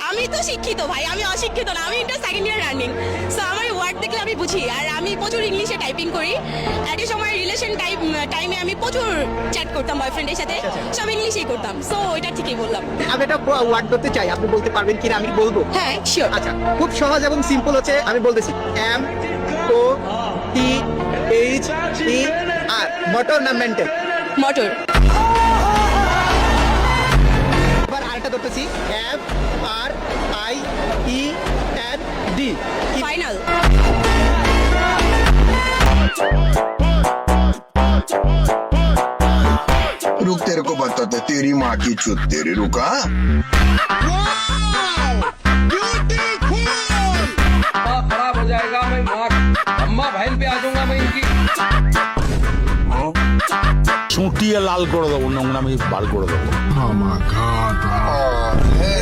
আমি তো শিক্ষিত ভাই, আমি অশিক্ষিত না, আমি এটা সেকেন্ড ইয়ার রানিং। সো আমার ওয়ার্ড দেখলে আমি বুঝি, আর আমি প্রচুর ইংলিশে টাইপিং করি। একটা সময় রিলেশন টাইমে আমি প্রচুর চ্যাট করতাম বয়ফ্রেন্ডের সাথে, সব ইংলিশেই করতাম। সো এটা ঠিকই বললাম। আমি একটা ওয়ার্ড করতে চাই, আপনি বলতে পারবেন কিনা আমি বলবো। হ্যাঁ শিওর। আচ্ছা, খুব সহজ এবং সিম্পল হচ্ছে, আমি বলতেছি M O T H E R, motor না মেন্টেল? মোটর। এবার আরেকটা ধরতেছি, F R I E N D. Final. रुक तेरे को बताते तेरी माँ की चुत तेरी रुका खराब हो जाएगा। मैं माँ अम्मा बहन पे आ जाऊंगा मैं इनकी। চুটিয়ে লাল করে দেবো, নোংরামি বার করে দেবো। हे